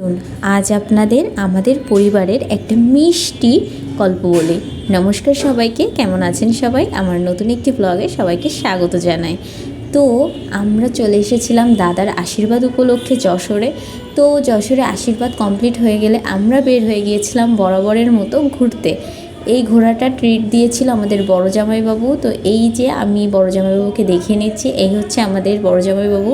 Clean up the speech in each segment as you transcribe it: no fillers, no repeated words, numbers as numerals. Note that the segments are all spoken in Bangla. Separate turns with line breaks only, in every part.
চলুন আজ আপনাদের আমাদের পরিবারের একটা মিষ্টি গল্প বলি। নমস্কার সবাইকে, কেমন আছেন সবাই? আমার নতুন একটি ব্লগে সবাইকে স্বাগত জানাই। তো আমরা চলে এসেছিলাম দাদার আশীর্বাদ উপলক্ষে যশোরে। তো যশোরে আশীর্বাদ কমপ্লিট হয়ে গেলে আমরা বের হয়ে গিয়েছিলাম বরাবরের মতো ঘুরতে। এই ঘোরাটা ট্রিট দিয়েছিল আমাদের বড় জামাইবাবু। তো এই যে আমি বড় জামাইবাবুকে দেখিয়ে নিচ্ছি, এই হচ্ছে আমাদের বড় জামাইবাবু।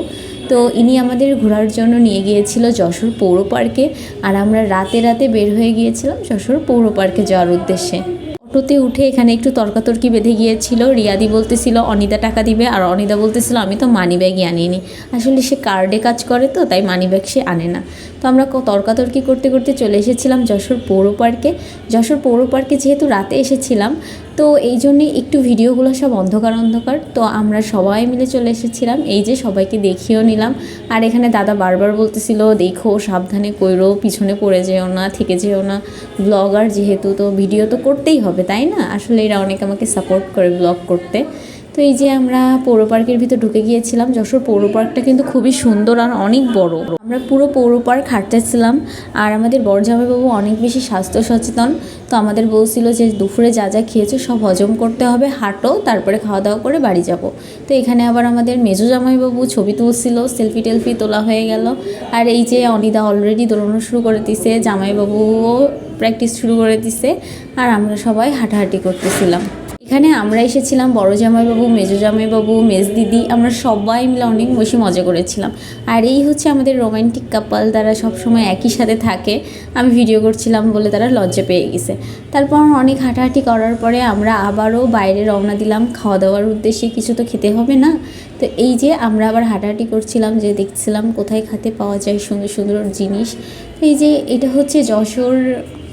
তো ইনি আমাদের ঘোরার জন্য নিয়ে গিয়েছিল যশোর পৌর পার্কে, আর আমরা রাতে রাতে বের হয়ে গিয়েছিলাম যশোর পৌর পার্কে যাওয়ার উদ্দেশ্যে। অটোতে উঠে এখানে একটু তর্কাতর্কি বেঁধে গিয়েছিল। রিয়াদি বলতেছিল অনিদা টাকা দিবে, আর অনিদা বলতেছিল আমি তো মানি ব্যাগই আনিনি। আসলে সে কার্ডে কাজ করে তো, তাই মানি ব্যাগ সে আনে না। তো আমরা তর্কাতর্কি করতে করতে চলে এসেছিলাম যশোর পৌর পার্কে। যশোর পৌর পার্কে যেহেতু রাতে এসেছিলাম, তো এই জন্যে একটু ভিডিওগুলো সব অন্ধকার অন্ধকার। তো আমরা সবাই মিলে চলে এসেছিলাম, এই যে সবাইকে দেখিয়েও নিলাম। আর এখানে দাদা বারবার বলতেছিল দেখো সাবধানে কইরো, পিছনে পড়ে যেও না, থেকে যেও না, ব্লগার যেহেতু তো ভিডিও তো করতেই হবে, তাই না? আসলে এরা অনেক আমাকে সাপোর্ট করে ব্লগ করতে। তো এই যে আমরা পৌর পার্কের ভিতর ঢুকে গিয়েছিলাম। যশোর পৌর পার্কটা কিন্তু খুবই সুন্দর আর অনেক বড়। আমরা পুরো পৌর পার্ক হাঁটতেছিলাম, আর আমাদের বড় জামাইবাবু অনেক বেশি স্বাস্থ্য সচেতন। তো আমাদের বলছিল যে দুপুরে যা যা খেয়েছো সব হজম করতে হবে, হাঁটো, তারপরে খাওয়া দাওয়া করে বাড়ি যাব। তো এখানে আবার আমাদের মেজো জামাইবাবু ছবি তুলছিল, সেলফি টেলফি তোলা হয়ে গেল। আর এই যে অনিদা অলরেডি দৌড়ানো শুরু করে দিছে, জামাইবাবুও প্র্যাকটিস শুরু করে দিছে, আর আমরা সবাই হাঁটাহাঁটি করতেছিলাম। এখানে আমরা এসেছিলাম বড় জামাইবাবু, মেজো জামাইবাবু, মেজ দিদি, আমরা সবাই মিলে অনেক বেশি মজা করেছিলাম। আর এই হচ্ছে আমাদের রোমান্টিক কাপল, তারা সবসময় একই সাথে থাকে। আমি ভিডিও করছিলাম বলে তারা লজ্জা পেয়ে গেছে। তারপর অনেক হাঁটাহাঁটি করার পরে আমরা আবারও বাইরে রওনা দিলাম খাওয়া দাওয়ার উদ্দেশ্যে, কিছু তো খেতে হবে না। তো এই যে আমরা আবার হাঁটাহাঁটি করছিলাম, যে দেখছিলাম কোথায় খেতে পাওয়া যায় সুন্দর সুন্দর জিনিস। এই যে এটা হচ্ছে যশোর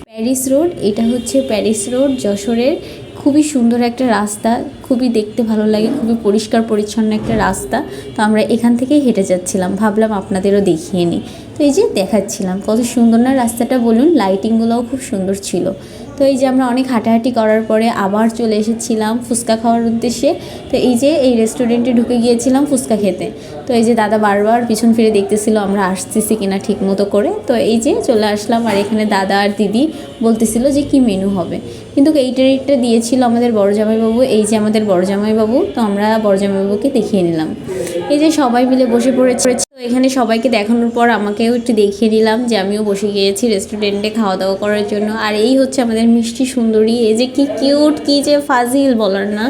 প্যারিস রোড, এটা হচ্ছে প্যারিস রোড যশোরের। খুবই সুন্দর একটা রাস্তা, খুবই দেখতে ভালো লাগে, খুবই পরিষ্কার পরিচ্ছন্ন একটা রাস্তা। তো আমরা এখান থেকেই হেঁটে যাচ্ছিলাম, ভাবলাম আপনাদেরও দেখিয়ে নিই। তো এই যে দেখাচ্ছিলাম কত সুন্দর না রাস্তাটা, বলুন। লাইটিংগুলোও খুব সুন্দর ছিল। তো এই যে আমরা অনেক হাঁটাহাঁটি করার পরে আবার চলে এসেছিলাম ফুচকা খাওয়ার উদ্দেশ্যে। তো এই যে এই রেস্টুরেন্টে ঢুকে গিয়েছিলাম ফুচকা খেতে। তো এই যে দাদা বারবার পিছন ফিরে দেখতেছিল আমরা আসতেছি কিনা ঠিক মতো করে। তো এই যে চলে আসলাম, আর এখানে দাদা আর দিদি বলতেছিল যে কি মেনু হবে, কিন্তু এই ট্রিটটা দিয়েছিল আমাদের বড় জামাইবাবু। এই যে আমাদের বড় জামাইবাবু, তো আমরা বড় জামাইবাবুকে দেখিয়ে নিলাম। এই যে সবাই মিলে বসে পড়েছে। তো এখানে সবাইকে দেখানোর পর আমাকেও একটু দেখিয়ে নিলাম যে আমিও বসে গিয়েছি রেস্টুরেন্টে খাওয়া দাওয়া করার জন্য। আর এই হচ্ছে আমাদের মিষ্টি সুন্দরী, এই যে কি কিউট, কি যে ফাজিল বলার না।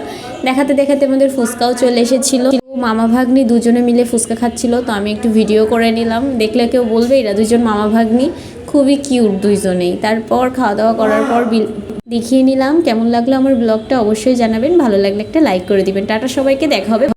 দেখাতে দেখাতে আমাদের ফুচকাও চলে এসেছিল। মামা ভাগ্নি দুজনে মিলে ফুচকা খাচ্ছিল, তো আমি একটু ভিডিও করে নিলাম। দেখলে কেউ বলবে এরা দুজন মামা ভাগ্নি, খুবই কিউট দুইজনেই। তারপর খাওয়া দাওয়া করার পর দেখিয়ে নিলাম। কেমন লাগলো আমার ব্লগটা অবশ্যই জানাবেন, ভালো লাগলে একটা লাইক করে দিবেন। টাটা সবাইকে, দেখা হবে।